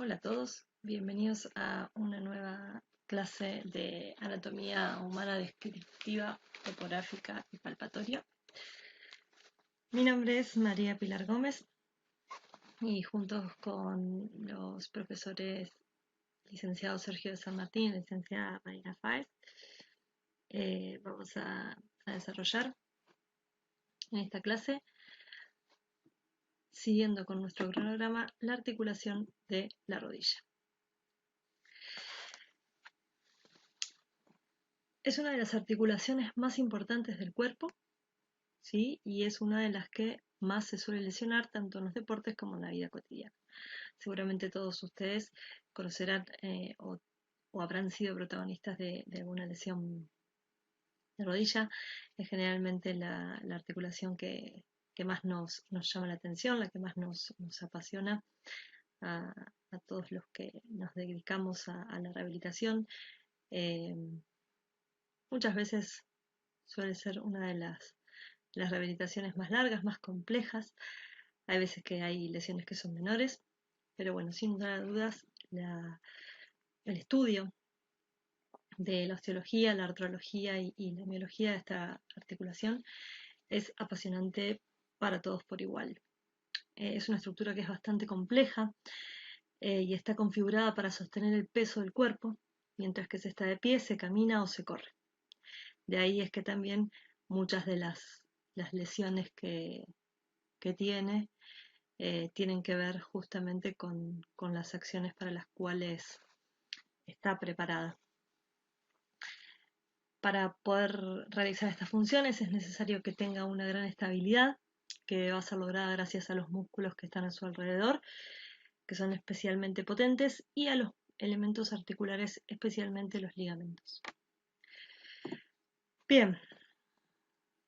Hola a todos, bienvenidos a una nueva clase de anatomía humana descriptiva, topográfica y palpatoria. Mi nombre es María Pilar Gómez y juntos con los profesores licenciado Sergio de San Martín y licenciada Marina Fáez, vamos a desarrollar en esta clase, siguiendo con nuestro cronograma, la articulación de la rodilla. Es una de las articulaciones más importantes del cuerpo, ¿sí? Y es una de las que más se suele lesionar tanto en los deportes como en la vida cotidiana. Seguramente todos ustedes conocerán o habrán sido protagonistas de alguna lesión de rodilla. Es generalmente la articulación que más nos llama la atención, la que más nos apasiona a, a todos los que nos dedicamos a la rehabilitación. Eh, Muchas veces suele ser una de las rehabilitaciones más largas, más complejas. Hay veces que hay lesiones que son menores, pero bueno, sin lugar a dudas, el estudio de la osteología, la artrología y la miología de esta articulación es apasionante para todos por igual. Es una estructura que es bastante compleja y está configurada para sostener el peso del cuerpo, mientras que se está de pie, se camina o se corre. De ahí es que también muchas de las lesiones que tiene tienen que ver justamente con las acciones para las cuales está preparada. Para poder realizar estas funciones es necesario que tenga una gran estabilidad, que va a ser lograda gracias a los músculos que están a su alrededor, que son especialmente potentes, y a los elementos articulares, especialmente los ligamentos. Bien,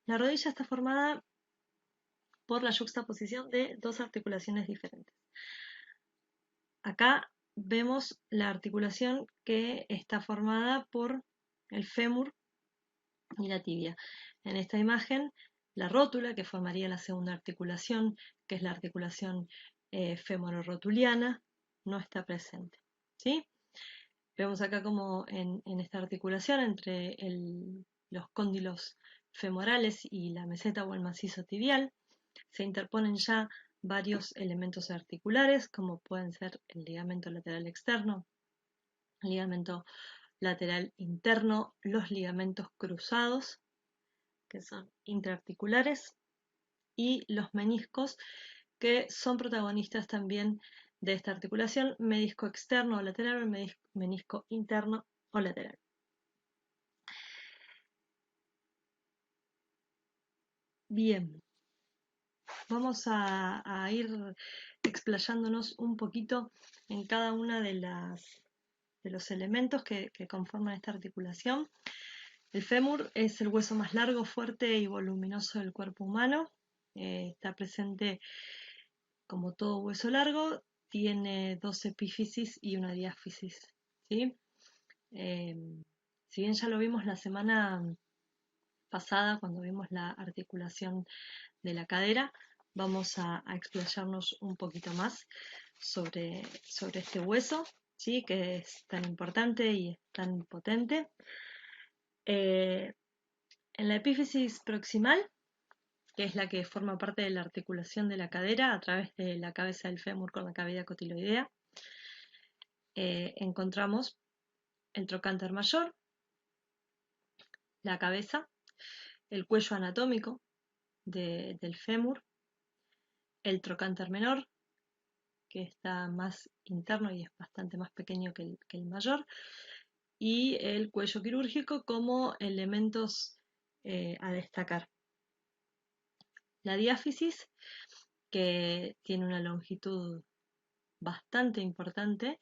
la rodilla está formada por la yuxtaposición de dos articulaciones diferentes. Acá vemos la articulación que está formada por el fémur y la tibia. En esta imagen, la rótula, que formaría la segunda articulación, que es la articulación femororotuliana, no está presente. ¿Sí? Vemos acá como en esta articulación entre los cóndilos femorales y la meseta o el macizo tibial, se interponen ya varios elementos articulares, como pueden ser el ligamento lateral externo, el ligamento lateral interno, los ligamentos cruzados, que son intraarticulares, y los meniscos, que son protagonistas también de esta articulación, menisco externo o lateral, o menisco interno o lateral. Bien, vamos a ir explayándonos un poquito en cada una de los elementos que conforman esta articulación. El fémur es el hueso más largo, fuerte y voluminoso del cuerpo humano. Está presente como todo hueso largo, tiene dos epífisis y una diáfisis, ¿sí? Eh, si bien ya lo vimos la semana pasada cuando vimos la articulación de la cadera, vamos a explayarnos un poquito más sobre este hueso, ¿sí? Que es tan importante y es tan potente. En la epífisis proximal, que es la que forma parte de la articulación de la cadera a través de la cabeza del fémur con la cavidad cotiloidea, encontramos el trocánter mayor, la cabeza, el cuello anatómico del fémur, el trocánter menor, que está más interno y es bastante más pequeño que el mayor, y el cuello quirúrgico como elementos a destacar. La diáfisis, que tiene una longitud bastante importante,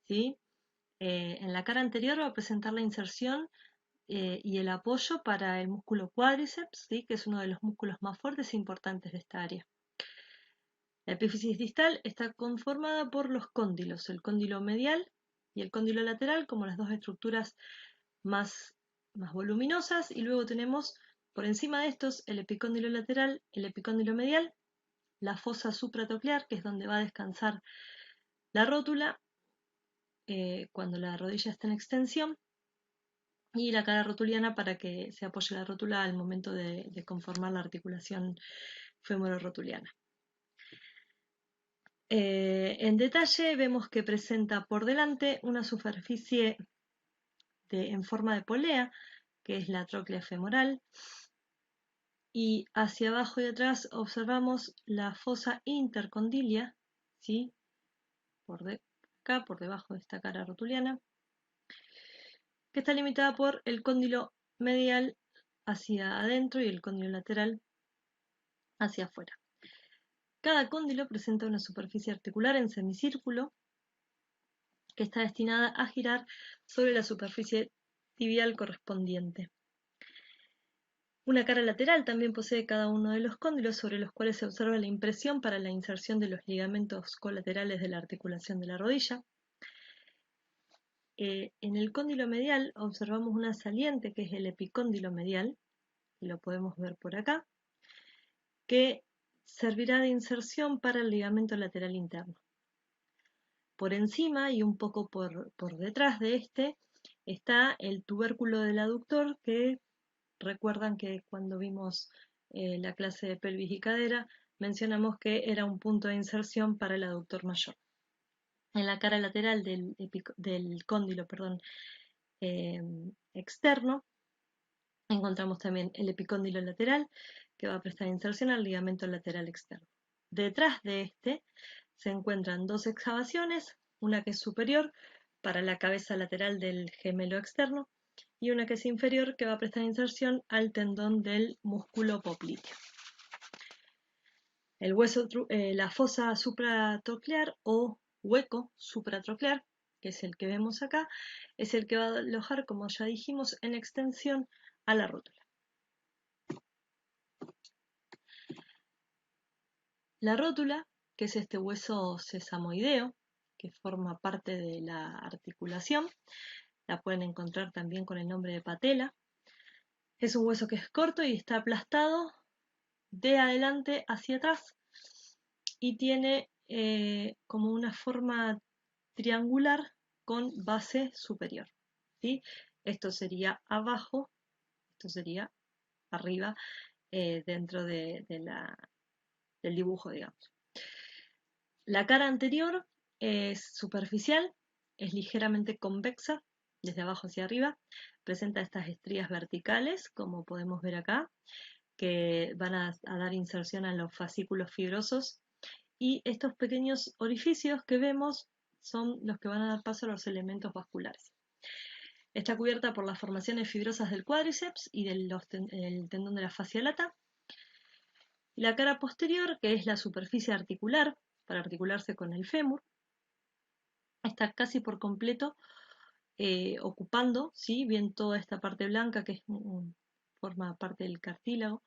¿sí? En la cara anterior va a presentar la inserción y el apoyo para el músculo cuádriceps, ¿sí? Que es uno de los músculos más fuertes e importantes de esta área. La epífisis distal está conformada por los cóndilos, el cóndilo medial y el cóndilo lateral como las dos estructuras más voluminosas, y luego tenemos por encima de estos el epicóndilo lateral, el epicóndilo medial, la fosa supratroclear, que es donde va a descansar la rótula, cuando la rodilla está en extensión, y la cara rotuliana para que se apoye la rótula al momento de conformar la articulación femororotuliana. En detalle vemos que presenta por delante una superficie en forma de polea, que es la tróclea femoral, y hacia abajo y atrás observamos la fosa intercondilia, ¿sí? Acá, por debajo de esta cara rotuliana, que está limitada por el cóndilo medial hacia adentro y el cóndilo lateral hacia afuera. Cada cóndilo presenta una superficie articular en semicírculo que está destinada a girar sobre la superficie tibial correspondiente. Una cara lateral también posee cada uno de los cóndilos sobre los cuales se observa la impresión para la inserción de los ligamentos colaterales de la articulación de la rodilla. En el cóndilo medial observamos una saliente que es el epicóndilo medial, y lo podemos ver por acá, que servirá de inserción para el ligamento lateral interno. Por encima y un poco por detrás de este está el tubérculo del aductor, que recuerdan que cuando vimos la clase de pelvis y cadera mencionamos que era un punto de inserción para el aductor mayor. En la cara lateral del cóndilo externo encontramos también el epicóndilo lateral, que va a prestar inserción al ligamento lateral externo. Detrás de este se encuentran dos excavaciones, una que es superior para la cabeza lateral del gemelo externo y una que es inferior, que va a prestar inserción al tendón del músculo popliteo. La fosa supratroclear o hueco supratroclear, que es el que vemos acá, es el que va a alojar, como ya dijimos, en extensión a la rótula. La rótula, que es este hueso sesamoideo, que forma parte de la articulación, la pueden encontrar también con el nombre de patela. Es un hueso que es corto y está aplastado de adelante hacia atrás y tiene como una forma triangular con base superior, ¿sí? Esto sería abajo, esto sería arriba, dentro del dibujo, digamos. La cara anterior es superficial, es ligeramente convexa desde abajo hacia arriba, presenta estas estrías verticales, como podemos ver acá, que van a dar inserción a los fascículos fibrosos, y estos pequeños orificios que vemos son los que van a dar paso a los elementos vasculares. Está cubierta por las formaciones fibrosas del cuádriceps y del tendón de la fascia lata. La cara posterior, que es la superficie articular, para articularse con el fémur, está casi por completo ocupando, ¿sí? Bien toda esta parte blanca que forma parte del cartílago,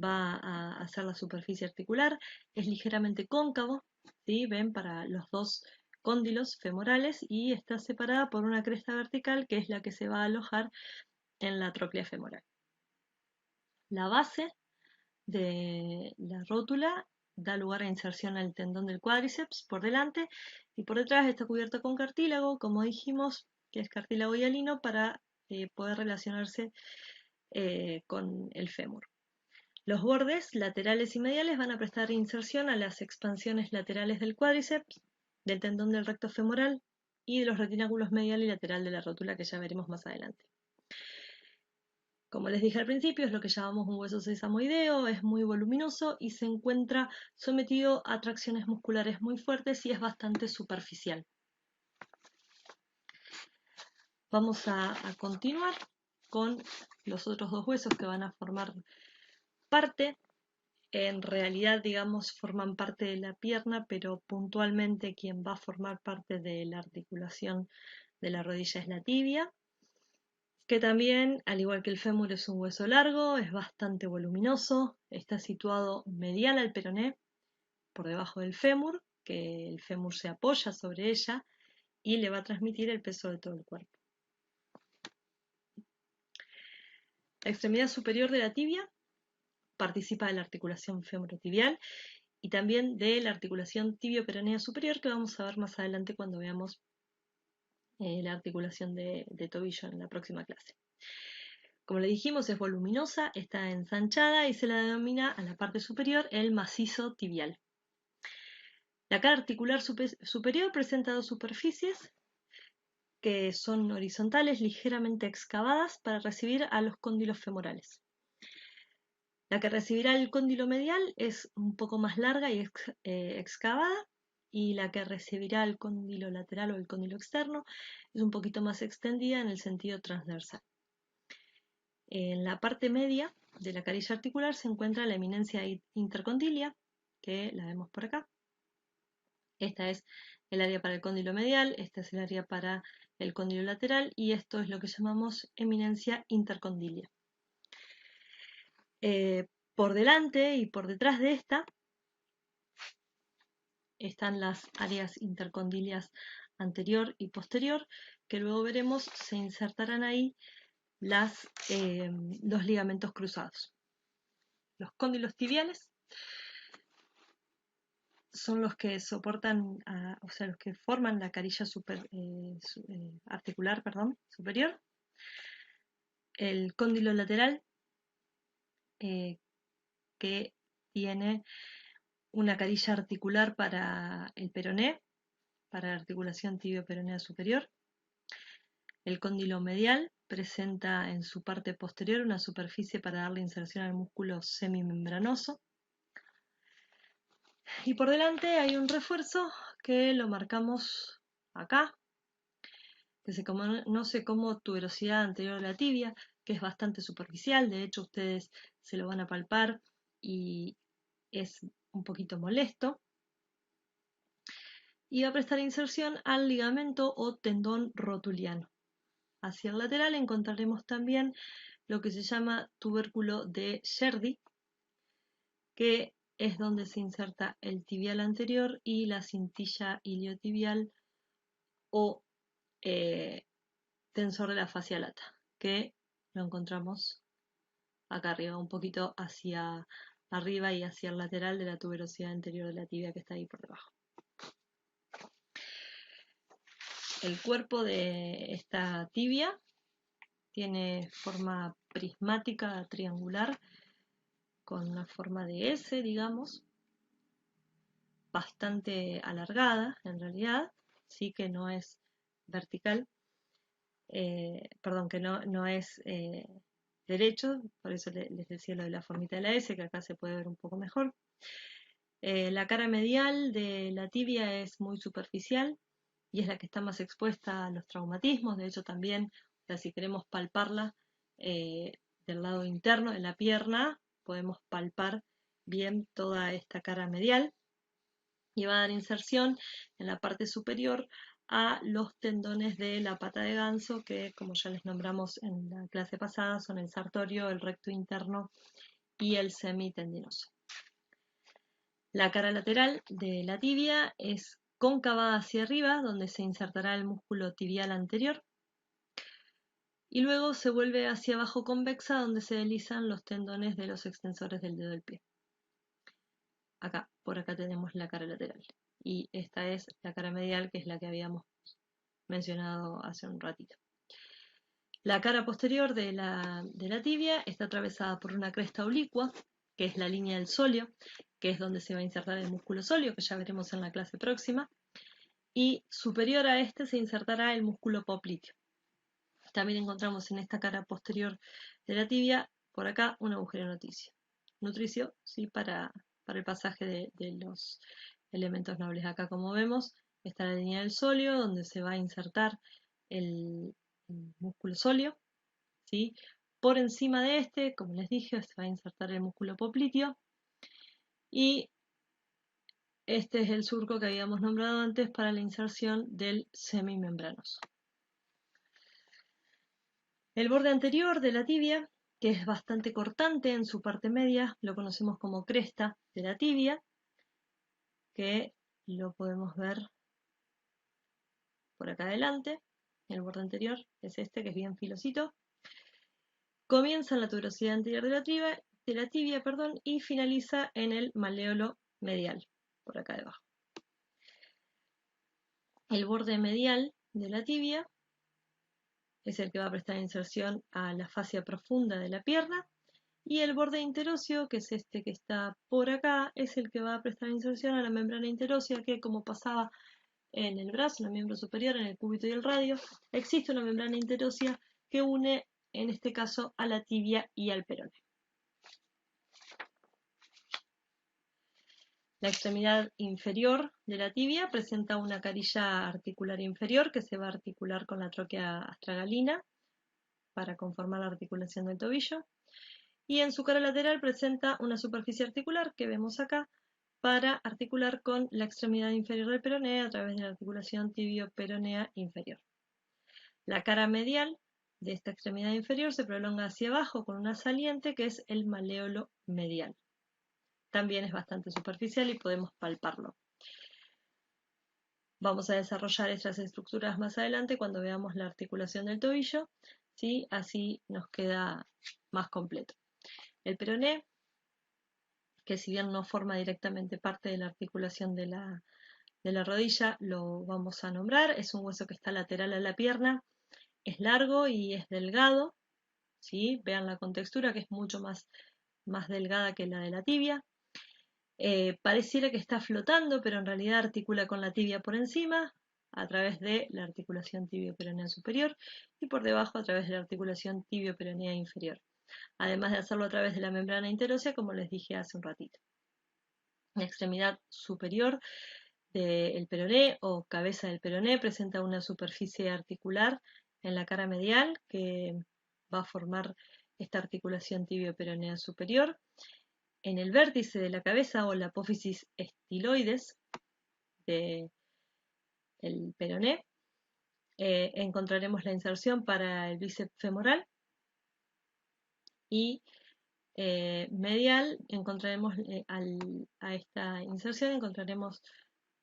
va a hacer la superficie articular, es ligeramente cóncavo, ¿sí? Ven, para los dos cóndilos femorales, y está separada por una cresta vertical que es la que se va a alojar en la tróclea femoral. La base de la rótula da lugar a inserción al tendón del cuádriceps por delante, y por detrás está cubierto con cartílago, como dijimos, que es cartílago hialino, para poder relacionarse con el fémur. Los bordes laterales y mediales van a prestar inserción a las expansiones laterales del cuádriceps, del tendón del recto femoral y de los retináculos medial y lateral de la rótula, que ya veremos más adelante. Como les dije al principio, es lo que llamamos un hueso sesamoideo, es muy voluminoso y se encuentra sometido a tracciones musculares muy fuertes y es bastante superficial. Vamos a continuar con los otros dos huesos que van a formar parte. En realidad, digamos, forman parte de la pierna, pero puntualmente quien va a formar parte de la articulación de la rodilla es la tibia, que también, al igual que el fémur, es un hueso largo, es bastante voluminoso, está situado medial al peroné, por debajo del fémur, que el fémur se apoya sobre ella y le va a transmitir el peso de todo el cuerpo. La extremidad superior de la tibia participa de la articulación femorotibial y también de la articulación tibio-peronea superior, que vamos a ver más adelante cuando veamos la articulación de tobillo en la próxima clase. Como le dijimos, es voluminosa, está ensanchada y se la denomina a la parte superior el macizo tibial. La cara articular superior presenta dos superficies que son horizontales, ligeramente excavadas para recibir a los cóndilos femorales. La que recibirá el cóndilo medial es un poco más larga y excavada, y la que recibirá el cóndilo lateral o el cóndilo externo es un poquito más extendida en el sentido transversal. En la parte media de la carilla articular se encuentra la eminencia intercondilia, que la vemos por acá. Esta es el área para el cóndilo medial, esta es el área para el cóndilo lateral, y esto es lo que llamamos eminencia intercondilia. Por delante y por detrás de esta están las áreas intercondilias anterior y posterior, que luego veremos se insertarán ahí los ligamentos cruzados. Los cóndilos tibiales son los que soportan, o sea, los que forman la carilla articular, superior. El cóndilo lateral, que tiene una carilla articular para el peroné, para la articulación tibio-peronea superior. El cóndilo medial presenta en su parte posterior una superficie para darle inserción al músculo semimembranoso. Y por delante hay un refuerzo que lo marcamos acá, que se conoce como tuberosidad anterior de la tibia, que es bastante superficial. De hecho, ustedes se lo van a palpar y es un poquito molesto. Y va a prestar inserción al ligamento o tendón rotuliano. Hacia el lateral encontraremos también lo que se llama tubérculo de Sherdy, que es donde se inserta el tibial anterior y la cintilla iliotibial o tensor de la fascia lata, que lo encontramos acá arriba, un poquito hacia arriba y hacia el lateral de la tuberosidad anterior de la tibia, que está ahí por debajo. El cuerpo de esta tibia tiene forma prismática triangular con una forma de S, digamos, bastante alargada en realidad, sí, que no es vertical, perdón, que no es derecho, por eso les decía lo de la formita de la S, que acá se puede ver un poco mejor. La cara medial de la tibia es muy superficial y es la que está más expuesta a los traumatismos. De hecho, también, o sea, si queremos palparla del lado interno de la pierna, podemos palpar bien toda esta cara medial, y va a dar inserción en la parte superior a los tendones de la pata de ganso, que, como ya les nombramos en la clase pasada, son el sartorio, el recto interno y el semitendinoso. La cara lateral de la tibia es cóncava hacia arriba, donde se insertará el músculo tibial anterior, y luego se vuelve hacia abajo convexa, donde se deslizan los tendones de los extensores del dedo del pie. Acá, por acá tenemos la cara lateral. Y esta es la cara medial, que es la que habíamos mencionado hace un ratito. La cara posterior de la tibia está atravesada por una cresta oblicua, que es la línea del sóleo, que es donde se va a insertar el músculo sóleo, que ya veremos en la clase próxima. Y superior a este se insertará el músculo popliteo. También encontramos en esta cara posterior de la tibia, por acá, un agujero nutricio, ¿sí? Para el pasaje de los elementos nobles. Acá, como vemos, está la línea del sóleo, donde se va a insertar el músculo sóleo, ¿sí? Por encima de este, como les dije, se va a insertar el músculo popliteo, y este es el surco que habíamos nombrado antes para la inserción del semimembranoso. El borde anterior de la tibia, que es bastante cortante en su parte media, lo conocemos como cresta de la tibia, que lo podemos ver por acá adelante. El borde anterior es este, que es bien filosito. Comienza en la tuberosidad anterior de la tibia, y finaliza en el maléolo medial, por acá debajo. El borde medial de la tibia es el que va a prestar inserción a la fascia profunda de la pierna, y el borde interóseo, que es este que está por acá, es el que va a prestar inserción a la membrana interósea, que como pasaba en el brazo, en el miembro superior, en el cúbito y el radio, existe una membrana interósea que une, en este caso, a la tibia y al peroné. La extremidad inferior de la tibia presenta una carilla articular inferior que se va a articular con la tróquea astragalina para conformar la articulación del tobillo. Y en su cara lateral presenta una superficie articular que vemos acá para articular con la extremidad inferior del peroné a través de la articulación tibio-peronea inferior. La cara medial de esta extremidad inferior se prolonga hacia abajo con una saliente que es el maléolo medial. También es bastante superficial y podemos palparlo. Vamos a desarrollar estas estructuras más adelante cuando veamos la articulación del tobillo, ¿sí? Así nos queda más completo. El peroné, que si bien no forma directamente parte de la articulación de la rodilla, lo vamos a nombrar. Es un hueso que está lateral a la pierna, es largo y es delgado, ¿sí? Vean la contextura, que es mucho más delgada que la de la tibia. Pareciera que está flotando, pero en realidad articula con la tibia por encima, a través de la articulación tibio-peronea superior, y por debajo a través de la articulación tibio-peronea inferior. Además de hacerlo a través de la membrana interósea, como les dije hace un ratito. La extremidad superior del peroné o cabeza del peroné presenta una superficie articular en la cara medial que va a formar esta articulación tibio-peronea superior. En el vértice de la cabeza o la apófisis estiloides del peroné encontraremos la inserción para el bíceps femoral, y medial encontraremos a esta inserción encontraremos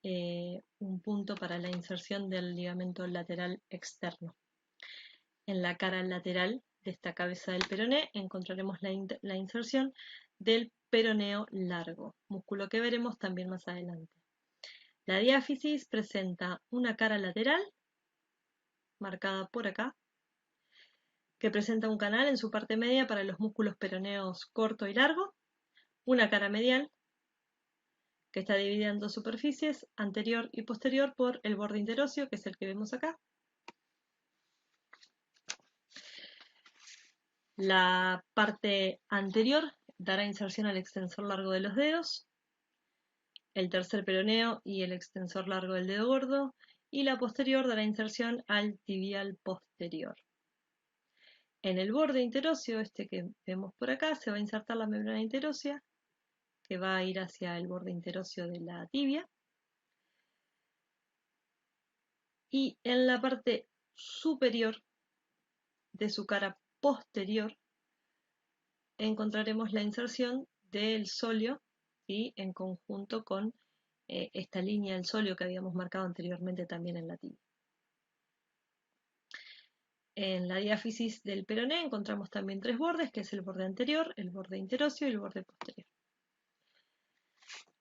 un punto para la inserción del ligamento lateral externo. En la cara lateral de esta cabeza del peroné encontraremos la inserción del peroneo largo, músculo que veremos también más adelante. La diáfisis presenta una cara lateral, marcada por acá, que presenta un canal en su parte media para los músculos peroneos corto y largo, una cara medial, que está dividida en dos superficies, anterior y posterior, por el borde interóseo, que es el que vemos acá. La parte anterior dará inserción al extensor largo de los dedos, el tercer peroneo y el extensor largo del dedo gordo, y la posterior dará inserción al tibial posterior. En el borde interóseo, este que vemos por acá, se va a insertar la membrana interósea, que va a ir hacia el borde interóseo de la tibia. Y en la parte superior de su cara posterior encontraremos la inserción del sóleo, y en conjunto con esta línea del sóleo que habíamos marcado anteriormente también en la tibia. En la diáfisis del peroné encontramos también tres bordes, que es el borde anterior, el borde interóseo y el borde posterior.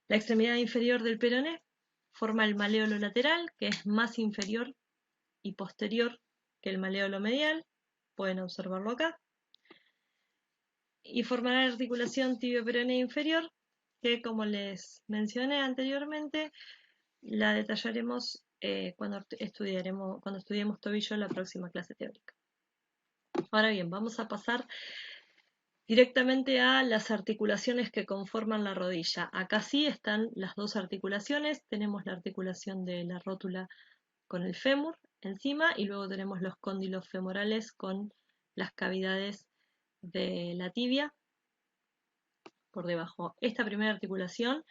La extremidad inferior del peroné forma el maléolo lateral, que es más inferior y posterior que el maléolo medial, pueden observarlo acá, y formará la articulación tibio-peronea inferior, que como les mencioné anteriormente, la detallaremos cuando estudiemos tobillo en la próxima clase teórica. Ahora bien, vamos a pasar directamente a las articulaciones que conforman la rodilla. Acá sí están las dos articulaciones, tenemos la articulación de la rótula con el fémur encima, y luego tenemos los cóndilos femorales con las cavidades de la tibia por debajo. Esta primera articulación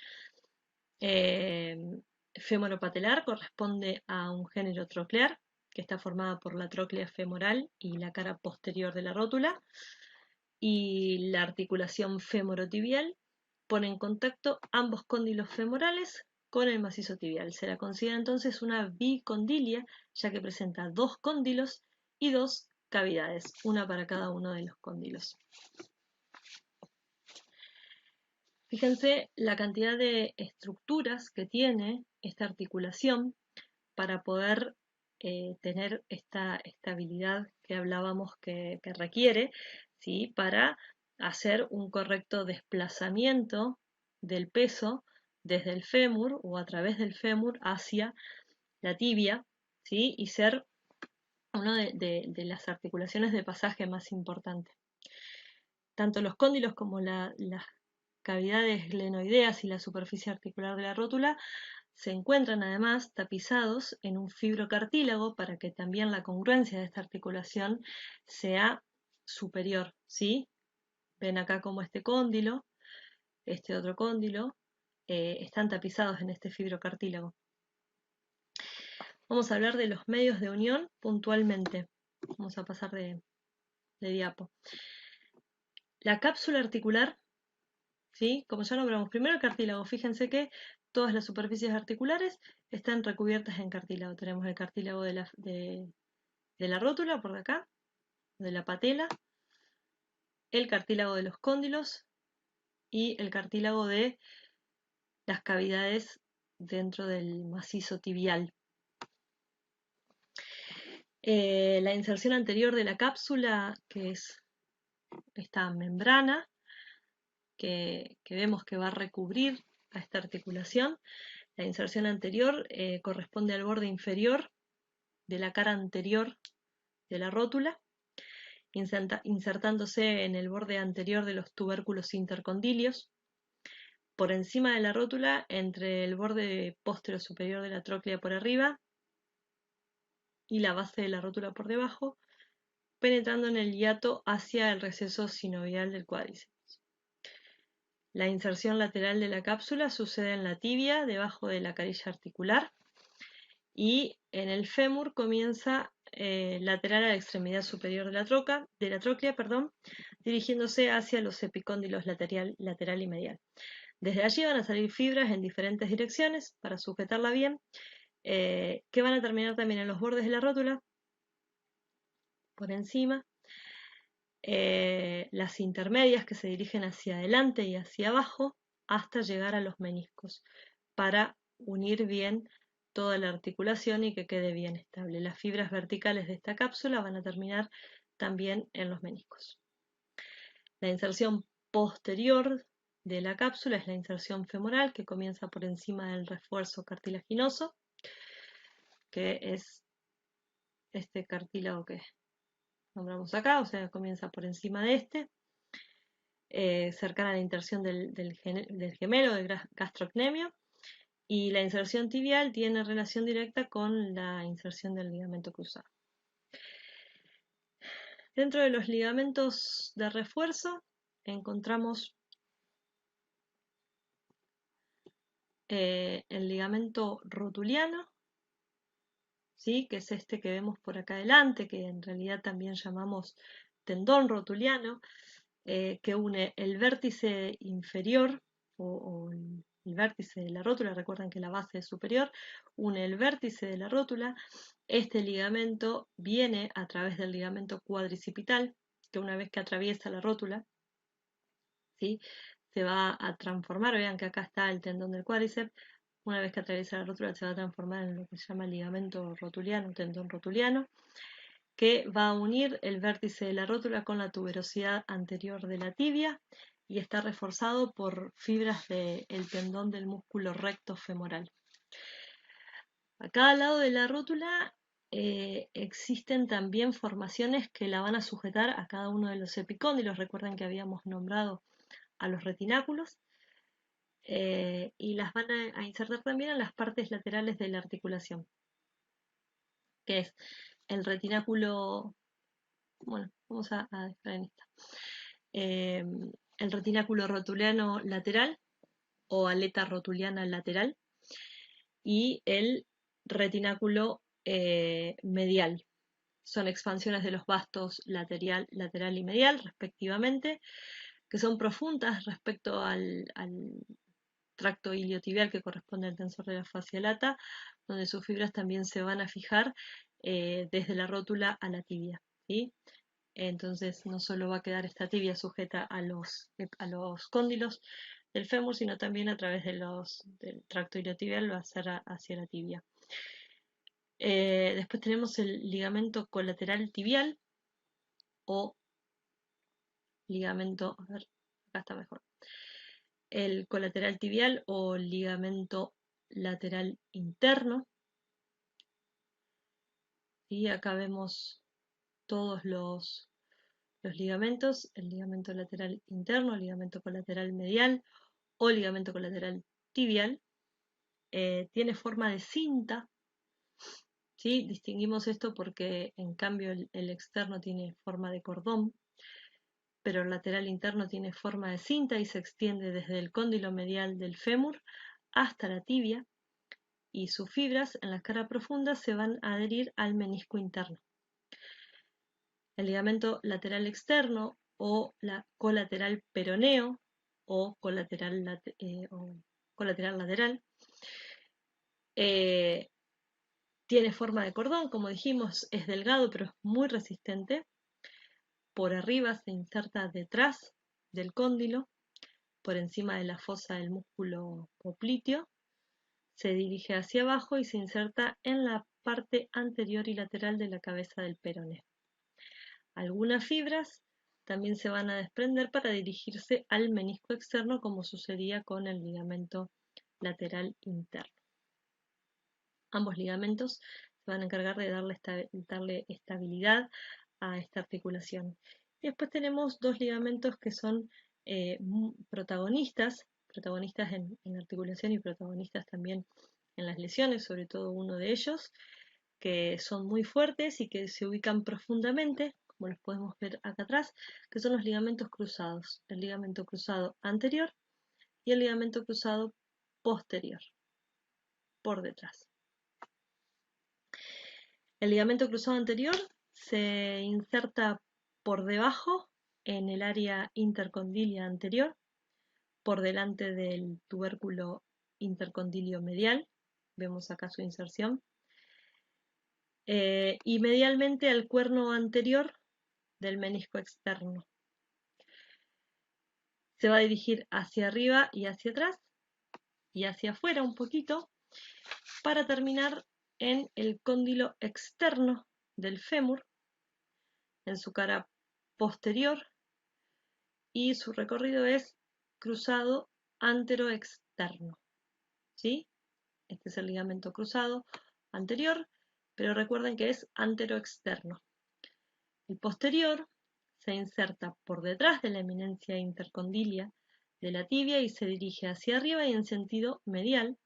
femoropatelar corresponde a un género troclear, que está formada por la tróclea femoral y la cara posterior de la rótula, y la articulación femorotibial pone en contacto ambos cóndilos femorales con el macizo tibial. Se la considera entonces una bicondilia, ya que presenta dos cóndilos y dos cavidades, una para cada uno de los cóndilos. Fíjense la cantidad de estructuras que tiene esta articulación para poder tener esta estabilidad que hablábamos que requiere, ¿sí? Para hacer un correcto desplazamiento del peso desde el fémur o a través del fémur hacia la tibia, ¿sí? Y ser una de las articulaciones de pasaje más importantes. Tanto los cóndilos como las cavidades glenoideas y la superficie articular de la rótula se encuentran además tapizados en un fibrocartílago para que también la congruencia de esta articulación sea superior, ¿sí? Ven acá como este cóndilo, este otro cóndilo, están tapizados en este fibrocartílago. Vamos a hablar de los medios de unión puntualmente. Vamos a pasar de diapo. La cápsula articular, ¿sí? Como ya nombramos, primero el cartílago. Fíjense que todas las superficies articulares están recubiertas en cartílago. Tenemos el cartílago de la rótula por acá, de la patela, el cartílago de los cóndilos y el cartílago de las cavidades dentro del macizo tibial. La inserción anterior de la cápsula, que es esta membrana que vemos que va a recubrir a esta articulación, la inserción anterior corresponde al borde inferior de la cara anterior de la rótula, insertándose en el borde anterior de los tubérculos intercondilios, por encima de la rótula, entre el borde póstero superior de la tróclea por arriba y la base de la rótula por debajo, penetrando en el hiato hacia el receso sinovial del cuádriceps. La inserción lateral de la cápsula sucede en la tibia, debajo de la carilla articular, y en el fémur comienza lateral a la extremidad superior de la tróclea, dirigiéndose hacia los epicóndilos lateral y medial. Desde allí van a salir fibras en diferentes direcciones para sujetarla bien, que van a terminar también en los bordes de la rótula, por encima, las intermedias que se dirigen hacia adelante y hacia abajo hasta llegar a los meniscos, para unir bien toda la articulación y que quede bien estable. Las fibras verticales de esta cápsula van a terminar también en los meniscos. La inserción posterior de la cápsula es la inserción femoral, que comienza por encima del refuerzo cartilaginoso, que es este cartílago que nombramos acá, o sea, comienza por encima de este, cercana a la inserción del gemelo, del gastrocnemio, y la inserción tibial tiene relación directa con la inserción del ligamento cruzado. Dentro de los ligamentos de refuerzo encontramos el ligamento rotuliano, ¿sí? Que es este que vemos por acá adelante, que en realidad también llamamos tendón rotuliano, que une el vértice inferior o el vértice de la rótula. Recuerden que la base es superior, une el vértice de la rótula. Este ligamento viene a través del ligamento cuadricipital, que una vez que atraviesa la rótula, ¿sí? Se va a transformar. Vean que acá está el tendón del cuádriceps. Una vez que atraviesa la rótula se va a transformar en lo que se llama ligamento rotuliano, tendón rotuliano, que va a unir el vértice de la rótula con la tuberosidad anterior de la tibia y está reforzado por fibras del tendón del músculo recto femoral. A cada lado de la rótula existen también formaciones que la van a sujetar a cada uno de los epicóndilos. Recuerden que habíamos nombrado a los retináculos, y las van a insertar también en las partes laterales de la articulación, que es el retináculo, bueno, vamos a dejar en esta, el retináculo rotuliano lateral o aleta rotuliana lateral y el retináculo medial. Son expansiones de los vastos lateral y medial respectivamente, que son profundas respecto al tracto iliotibial que corresponde al tensor de la fascia lata, donde sus fibras también se van a fijar desde la rótula a la tibia, ¿sí? Entonces no solo va a quedar esta tibia sujeta a los cóndilos del fémur, sino también a través del tracto iliotibial va a ser hacia la tibia. Después tenemos el ligamento colateral tibial o ligamento, a ver, acá está mejor. El colateral tibial o ligamento lateral interno. Y acá vemos todos los ligamentos, el ligamento lateral interno, ligamento colateral medial o ligamento colateral tibial. Tiene forma de cinta, ¿sí? Distinguimos esto porque en cambio el externo tiene forma de cordón, pero el lateral interno tiene forma de cinta y se extiende desde el cóndilo medial del fémur hasta la tibia, y sus fibras en la cara profunda se van a adherir al menisco interno. El ligamento lateral externo o la colateral peroneo o colateral lateral tiene forma de cordón, como dijimos, es delgado pero es muy resistente. Por arriba se inserta detrás del cóndilo, por encima de la fosa del músculo popliteo, se dirige hacia abajo y se inserta en la parte anterior y lateral de la cabeza del peroneo. Algunas fibras también se van a desprender para dirigirse al menisco externo, como sucedía con el ligamento lateral interno. Ambos ligamentos se van a encargar de darle estabilidad a esta articulación. Y después tenemos dos ligamentos que son protagonistas en la articulación y protagonistas también en las lesiones, sobre todo uno de ellos, que son muy fuertes y que se ubican profundamente, como los podemos ver acá atrás, que son los ligamentos cruzados, el ligamento cruzado anterior y el ligamento cruzado posterior, por detrás. El ligamento cruzado anterior se inserta por debajo en el área intercondilia anterior, por delante del tubérculo intercondilio medial, vemos acá su inserción, y medialmente al cuerno anterior del menisco externo. Se va a dirigir hacia arriba y hacia atrás y hacia afuera un poquito para terminar en el cóndilo externo del fémur, en su cara posterior, y su recorrido es cruzado antero-externo, ¿sí? Este es el ligamento cruzado anterior, pero recuerden que es antero-externo. El posterior se inserta por detrás de la eminencia intercondilia de la tibia y se dirige hacia arriba y en sentido medial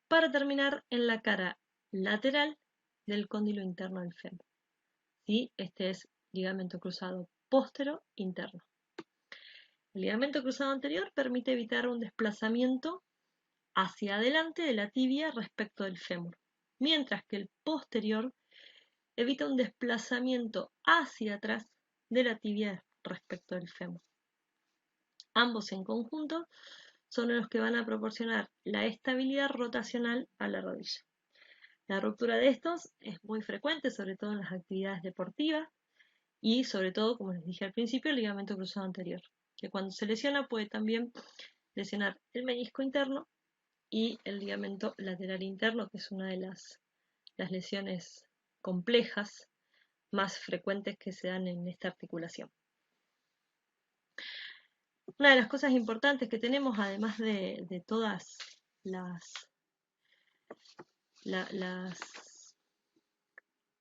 para terminar en la cara lateral del cóndilo interno del fémur. ¿Sí? Este es ligamento cruzado póstero interno. El ligamento cruzado anterior permite evitar un desplazamiento hacia adelante de la tibia respecto del fémur, mientras que el posterior evita un desplazamiento hacia atrás de la tibia respecto del fémur. Ambos en conjunto son los que van a proporcionar la estabilidad rotacional a la rodilla. La ruptura de estos es muy frecuente, sobre todo en las actividades deportivas y sobre todo, como les dije al principio, el ligamento cruzado anterior, que cuando se lesiona puede también lesionar el menisco interno y el ligamento lateral interno, que es una de las lesiones complejas más frecuentes que se dan en esta articulación. Una de las cosas importantes que tenemos, además de todas las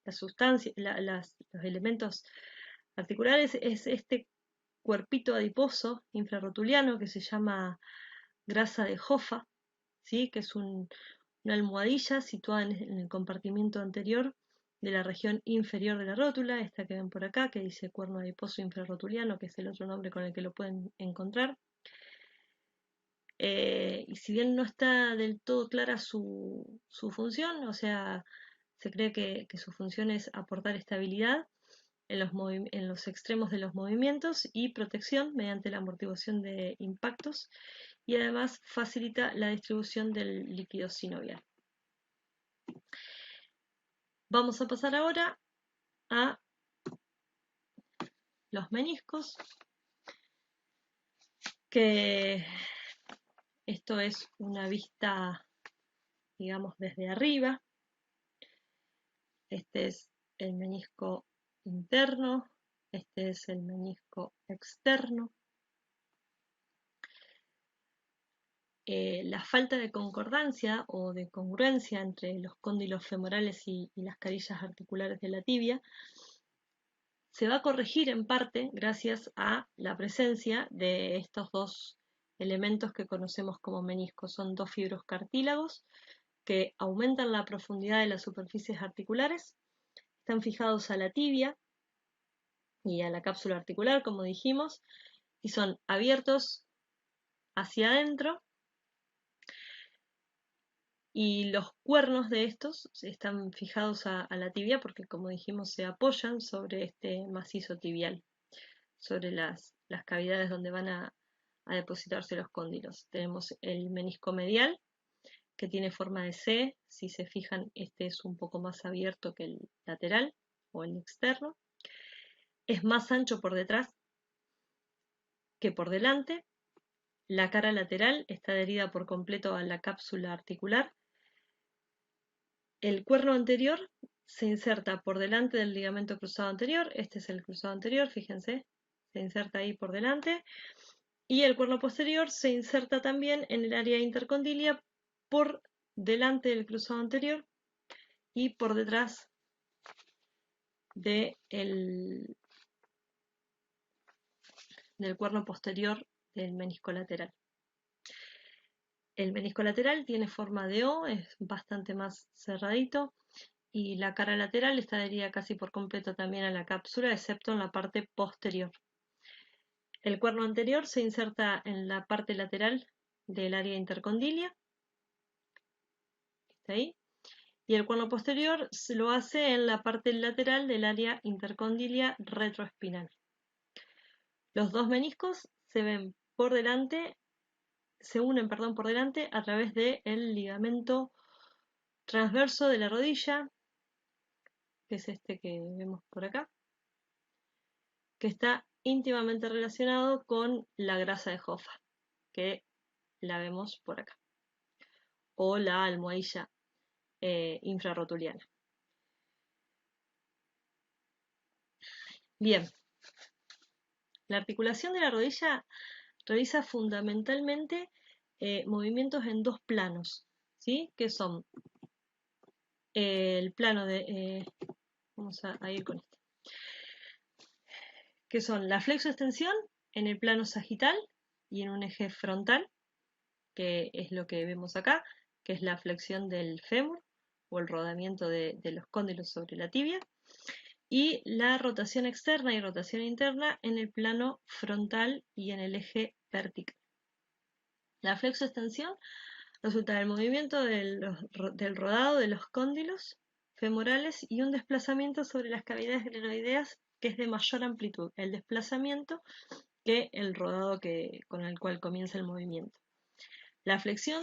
sustancias, los elementos articulares, es este cuerpito adiposo infrarrotuliano que se llama grasa de Hoffa, ¿sí? Que es una almohadilla situada en el compartimiento anterior de la región inferior de la rótula, esta que ven por acá, que dice cuerno adiposo infrarrotuliano, que es el otro nombre con el que lo pueden encontrar. Y si bien no está del todo clara su función, o sea, se cree que su función es aportar estabilidad en los extremos de los movimientos y protección mediante la amortiguación de impactos, y además facilita la distribución del líquido sinovial. Vamos a pasar ahora a los meniscos, que esto es una vista, digamos, desde arriba. Este es el menisco interno, este es el menisco externo. La falta de concordancia o de congruencia entre los cóndilos femorales y las carillas articulares de la tibia se va a corregir en parte gracias a la presencia de estos dos elementos que conocemos como meniscos. Son dos fibroscartílagos que aumentan la profundidad de las superficies articulares, están fijados a la tibia y a la cápsula articular, como dijimos, y son abiertos hacia adentro, y los cuernos de estos están fijados a la tibia porque, como dijimos, se apoyan sobre este macizo tibial, sobre las cavidades donde van a depositarse los cóndilos. Tenemos el menisco medial, que tiene forma de C. Si se fijan, este es un poco más abierto que el lateral o el externo. Es más ancho por detrás que por delante. La cara lateral está adherida por completo a la cápsula articular. El cuerno anterior se inserta por delante del ligamento cruzado anterior. Este es el cruzado anterior, fíjense, se inserta ahí por delante. Y el cuerno posterior se inserta también en el área intercondilia por delante del cruzado anterior y por detrás del cuerno posterior del menisco lateral. El menisco lateral tiene forma de O, es bastante más cerradito, y la cara lateral está adherida casi por completo también a la cápsula, excepto en la parte posterior. El cuerno anterior se inserta en la parte lateral del área intercondilia, está ahí, y el cuerno posterior se lo hace en la parte lateral del área intercondilia retroespinal. Los dos meniscos se ven por delante, se unen, perdón, por delante a través del ligamento transverso de la rodilla, que es este que vemos por acá, que está íntimamente relacionado con la grasa de Hoffa, que la vemos por acá, o la almohadilla infrarrotuliana. Bien, la articulación de la rodilla realiza fundamentalmente movimientos en dos planos, ¿sí? Que son el plano de... vamos a ir con este. Que son la flexoextensión en el plano sagital y en un eje frontal, que es lo que vemos acá, que es la flexión del fémur o el rodamiento de los cóndilos sobre la tibia, y la rotación externa y rotación interna en el plano frontal y en el eje vertical. La flexoextensión resulta del movimiento del rodado de los cóndilos femorales y un desplazamiento sobre las cavidades glenoideas que es de mayor amplitud, el desplazamiento que el rodado con el cual comienza el movimiento. La flexión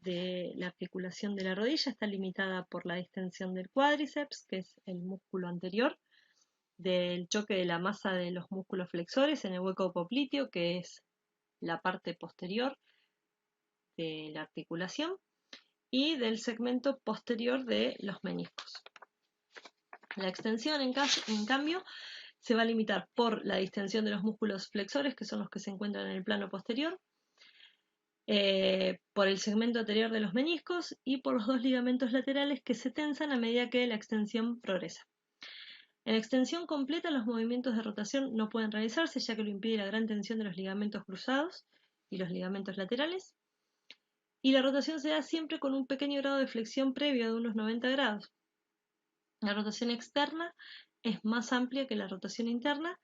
de la articulación de la rodilla está limitada por la distensión del cuádriceps, que es el músculo anterior, del choque de la masa de los músculos flexores en el hueco popliteo, que es la parte posterior de la articulación, y del segmento posterior de los meniscos. La extensión, en cambio, se va a limitar por la distensión de los músculos flexores, que son los que se encuentran en el plano posterior, por el segmento anterior de los meniscos y por los dos ligamentos laterales que se tensan a medida que la extensión progresa. En extensión completa, los movimientos de rotación no pueden realizarse, ya que lo impide la gran tensión de los ligamentos cruzados y los ligamentos laterales. Y la rotación se da siempre con un pequeño grado de flexión previo de unos 90 grados. La rotación externa es más amplia que la rotación interna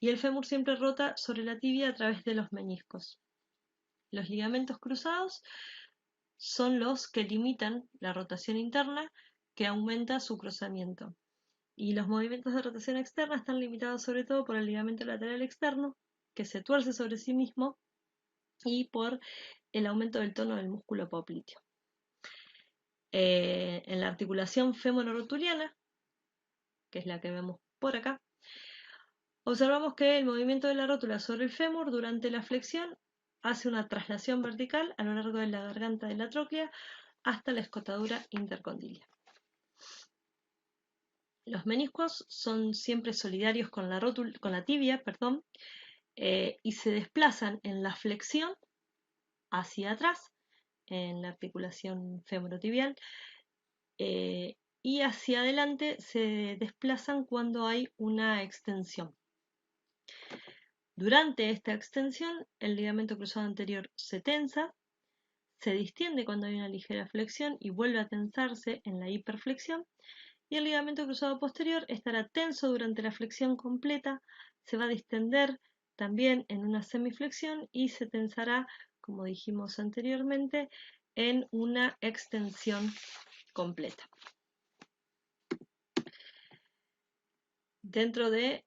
y el fémur siempre rota sobre la tibia a través de los meniscos. Los ligamentos cruzados son los que limitan la rotación interna, que aumenta su cruzamiento. Y los movimientos de rotación externa están limitados sobre todo por el ligamento lateral externo, que se tuerce sobre sí mismo, y por el aumento del tono del músculo popliteo. En la articulación femororotuliana, que es la que vemos por acá, observamos que el movimiento de la rótula sobre el fémur durante la flexión hace una traslación vertical a lo largo de la garganta de la tróclea hasta la escotadura intercondilia. Los meniscos son siempre solidarios con la tibia, perdón, y se desplazan en la flexión hacia atrás, en la articulación femorotibial, y hacia adelante se desplazan cuando hay una extensión. Durante esta extensión, el ligamento cruzado anterior se tensa, se distiende cuando hay una ligera flexión y vuelve a tensarse en la hiperflexión, y el ligamento cruzado posterior estará tenso durante la flexión completa, se va a distender también en una semiflexión y se tensará, como dijimos anteriormente, en una extensión completa. Dentro de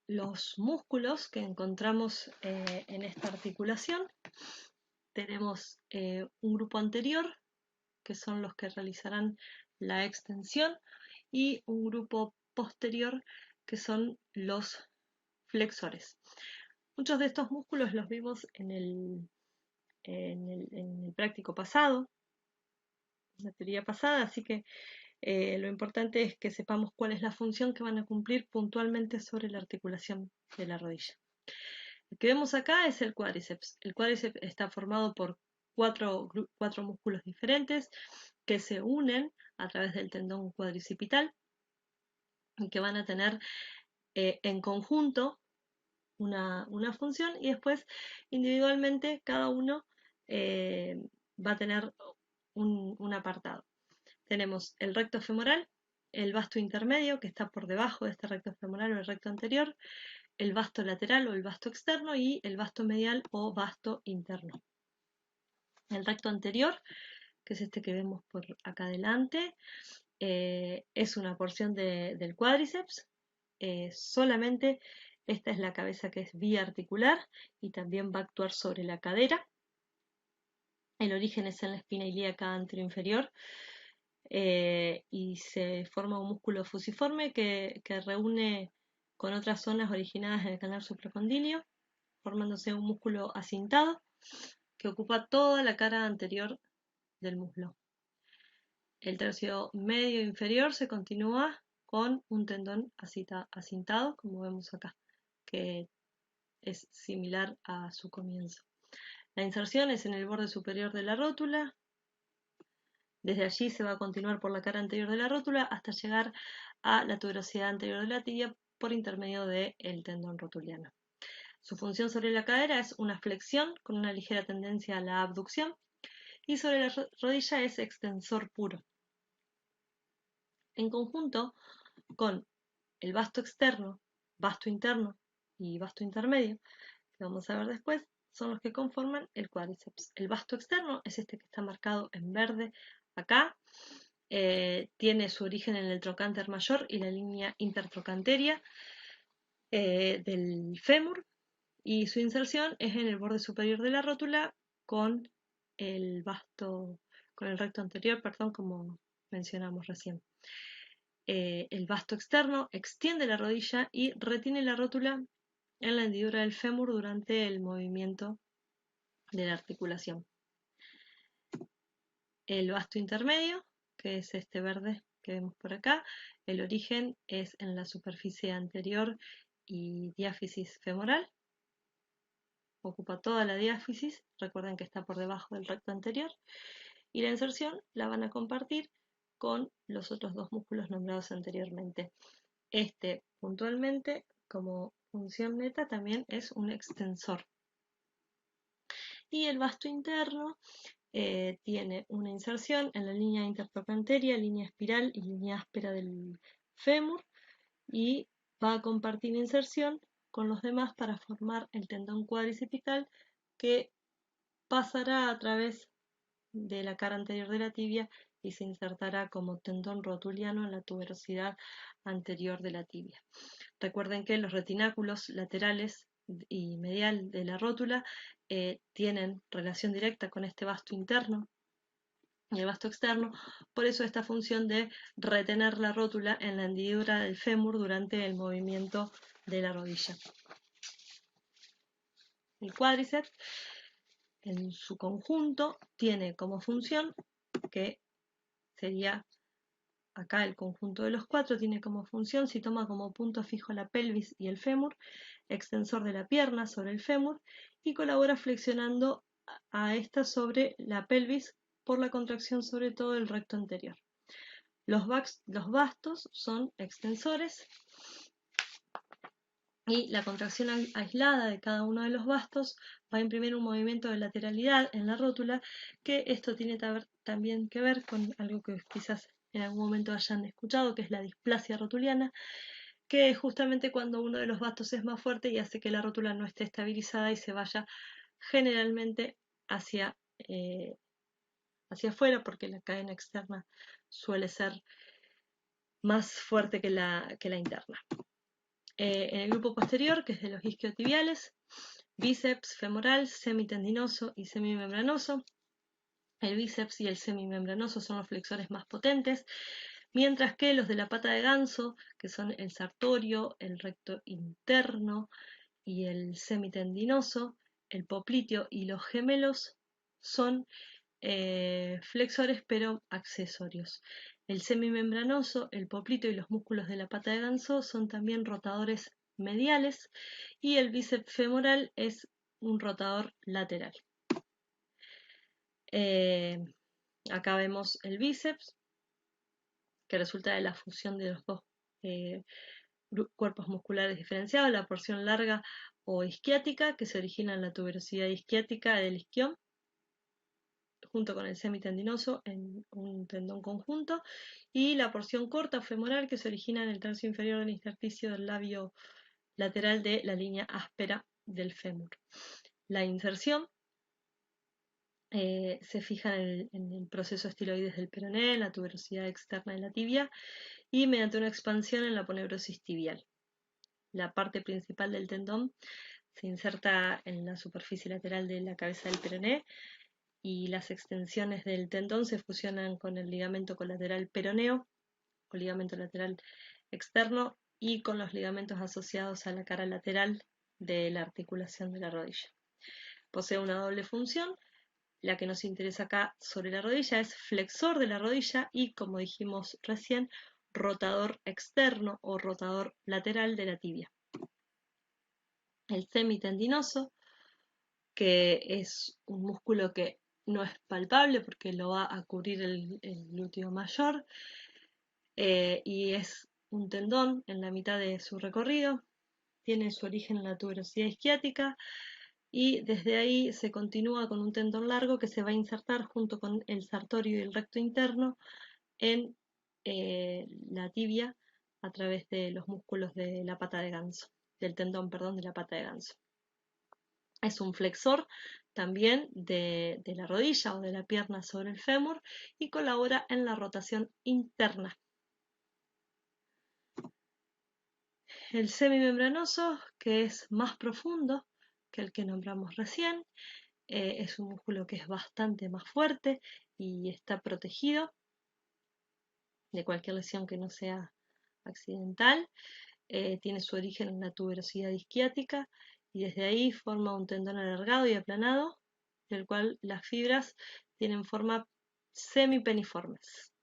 los músculos que encontramos en esta articulación, tenemos un grupo anterior, que son los que realizarán la extensión, y un grupo posterior, que son los flexores. Muchos de estos músculos los vimos en el práctico pasado, en la teoría pasada, así que lo importante es que sepamos cuál es la función que van a cumplir puntualmente sobre la articulación de la rodilla. Lo que vemos acá es el cuádriceps. El cuádriceps está formado por cuatro músculos diferentes que se unen a través del tendón cuadricipital y que van a tener en conjunto una función, y después individualmente cada uno va a tener un apartado. Tenemos el recto femoral, el vasto intermedio, que está por debajo de este recto femoral o el recto anterior, el vasto lateral o el vasto externo, y el vasto medial o vasto interno. El recto anterior, que es este que vemos por acá adelante, es una porción del cuádriceps. Solamente esta es la cabeza, que es biarticular y también va a actuar sobre la cadera. El origen es en la espina ilíaca anteroinferior, y se forma un músculo fusiforme que reúne con otras zonas originadas en el canal supracondilio, formándose un músculo acintado que ocupa toda la cara anterior del muslo. El tercio medio inferior se continúa con un tendón acintado, como vemos acá, que es similar a su comienzo. La inserción es en el borde superior de la rótula. Desde allí se va a continuar por la cara anterior de la rótula hasta llegar a la tuberosidad anterior de la tibia por intermedio del tendón rotuliano. Su función sobre la cadera es una flexión con una ligera tendencia a la abducción, y sobre la rodilla es extensor puro. En conjunto con el vasto externo, vasto interno y vasto intermedio, que vamos a ver después, son los que conforman el cuádriceps. El vasto externo es este que está marcado en verde acá. Tiene su origen en el trocánter mayor y la línea intertrocanteria del fémur, y su inserción es en el borde superior de la rótula con el recto anterior, perdón, como mencionamos recién. El vasto externo extiende la rodilla y retiene la rótula en la hendidura del fémur durante el movimiento de la articulación. El vasto intermedio, que es este verde que vemos por acá, el origen es en la superficie anterior y diáfisis femoral. Ocupa toda la diáfisis, recuerden que está por debajo del recto anterior, y la inserción la van a compartir con los otros dos músculos nombrados anteriormente. Este, puntualmente, como función neta, también es un extensor. Y el vasto interno tiene una inserción en la línea intertrocanteria, línea espiral y línea áspera del fémur, y va a compartir inserción con los demás para formar el tendón cuadricipital, que pasará a través de la cara anterior de la tibia y se insertará como tendón rotuliano en la tuberosidad anterior de la tibia. Recuerden que los retináculos laterales y medial de la rótula tienen relación directa con este vasto interno y el vasto externo, por eso esta función de retener la rótula en la hendidura del fémur durante el movimiento de la rodilla. El cuádriceps en su conjunto tiene como función, que sería acá el conjunto de los cuatro tiene como función, si toma como punto fijo la pelvis y el fémur, extensor de la pierna sobre el fémur, y colabora flexionando a esta sobre la pelvis por la contracción sobre todo del recto anterior. Los bastos son extensores y la contracción aislada de cada uno de los bastos va a imprimir un movimiento de lateralidad en la rótula, que esto tiene también que ver con algo que quizás en algún momento hayan escuchado, que es la displasia rotuliana, que es justamente cuando uno de los bastos es más fuerte y hace que la rótula no esté estabilizada y se vaya generalmente hacia, hacia afuera, porque la cadena externa suele ser más fuerte que la interna. En el grupo posterior, que es de los isquiotibiales, bíceps femoral, semitendinoso y semimembranoso. El bíceps y el semimembranoso son los flexores más potentes, mientras que los de la pata de ganso, que son el sartorio, el recto interno y el semitendinoso, el popliteo y los gemelos, son flexores pero accesorios. El semimembranoso, el popliteo y los músculos de la pata de ganso son también rotadores mediales, y el bíceps femoral es un rotador lateral. Acá vemos el bíceps, que resulta de la fusión de los dos cuerpos musculares diferenciados, la porción larga o isquiática, que se origina en la tuberosidad isquiática del isquión, junto con el semitendinoso en un tendón conjunto, y la porción corta o femoral, que se origina en el tercio inferior del intersticio del labio lateral de la línea áspera del fémur. La inserción se fija en el proceso estiloides del peroné, en la tuberosidad externa de la tibia, y mediante una expansión en la aponeurosis tibial. La parte principal del tendón se inserta en la superficie lateral de la cabeza del peroné, y las extensiones del tendón se fusionan con el ligamento colateral peroneo o ligamento lateral externo y con los ligamentos asociados a la cara lateral de la articulación de la rodilla. Posee una doble función. La que nos interesa acá sobre la rodilla es flexor de la rodilla y, como dijimos recién, rotador externo o rotador lateral de la tibia. El semitendinoso, que es un músculo que no es palpable porque lo va a cubrir el glúteo mayor, y es un tendón en la mitad de su recorrido. Tiene su origen en la tuberosidad isquiática y desde ahí se continúa con un tendón largo que se va a insertar junto con el sartorio y el recto interno en la tibia a través de los músculos de la pata de ganso, del tendón, perdón, de la pata de ganso. Es un flexor también de la rodilla o de la pierna sobre el fémur y colabora en la rotación interna. El semimembranoso, que es más profundo que el que nombramos recién, es un músculo que es bastante más fuerte y está protegido de cualquier lesión que no sea accidental. Tiene su origen en la tuberosidad isquiática y desde ahí forma un tendón alargado y aplanado, del cual las fibras tienen forma semipeniformes.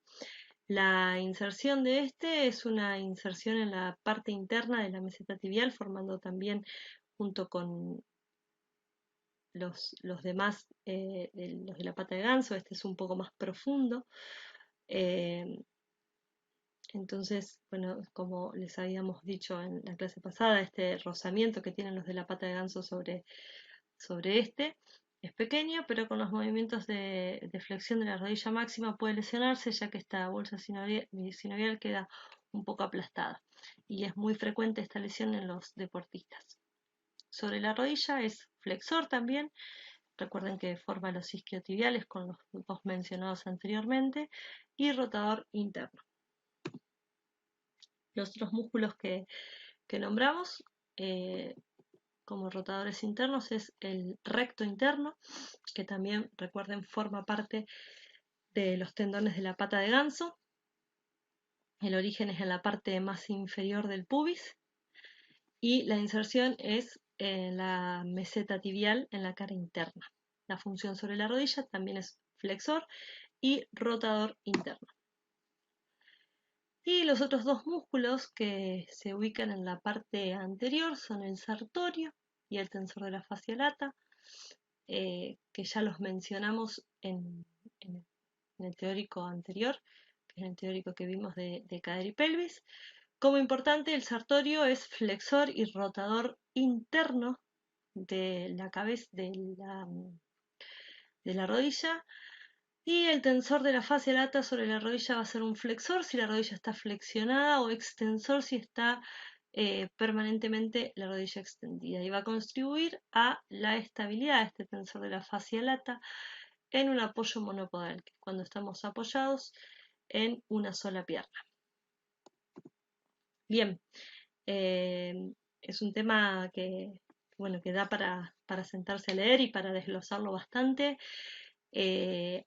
La inserción de este es una inserción en la parte interna de la meseta tibial, formando también junto con los demás, los de la pata de ganso. Este es un poco más profundo. Entonces, bueno, como les habíamos dicho en la clase pasada, este rozamiento que tienen los de la pata de ganso sobre este es pequeño, pero con los movimientos de flexión de la rodilla máxima puede lesionarse, ya que esta bolsa sinovial queda un poco aplastada. Y es muy frecuente esta lesión en los deportistas. Sobre la rodilla es flexor también. Recuerden que forma los isquiotibiales con los dos mencionados anteriormente, y rotador interno. Los otros músculos que nombramos como rotadores internos es el recto interno, que también, recuerden, forma parte de los tendones de la pata de ganso. El origen es en la parte más inferior del pubis y la inserción es en la meseta tibial en la cara interna. La función sobre la rodilla también es flexor y rotador interno. Y los otros dos músculos que se ubican en la parte anterior son el sartorio y el tensor de la fascia lata, que ya los mencionamos en el teórico anterior, que es el teórico que vimos de cadera y pelvis. Como importante, el sartorio es flexor y rotador interno de la cabeza de la rodilla, y el tensor de la fascia lata sobre la rodilla va a ser un flexor si la rodilla está flexionada, o extensor si está permanentemente la rodilla extendida, y va a contribuir a la estabilidad de este tensor de la fascia lata en un apoyo monopodal, que es cuando estamos apoyados en una sola pierna. Bien, es un tema bueno, que da para sentarse a leer y para desglosarlo bastante.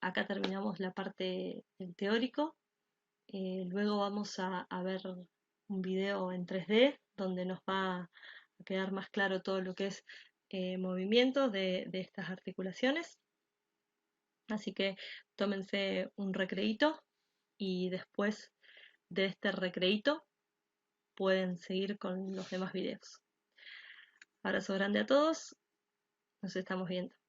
Acá terminamos la parte del teórico. Luego vamos a ver un video en 3D donde nos va a quedar más claro todo lo que es movimiento de estas articulaciones. Así que tómense un recreíto y después de este recreíto pueden seguir con los demás videos. Abrazo grande a todos, nos estamos viendo.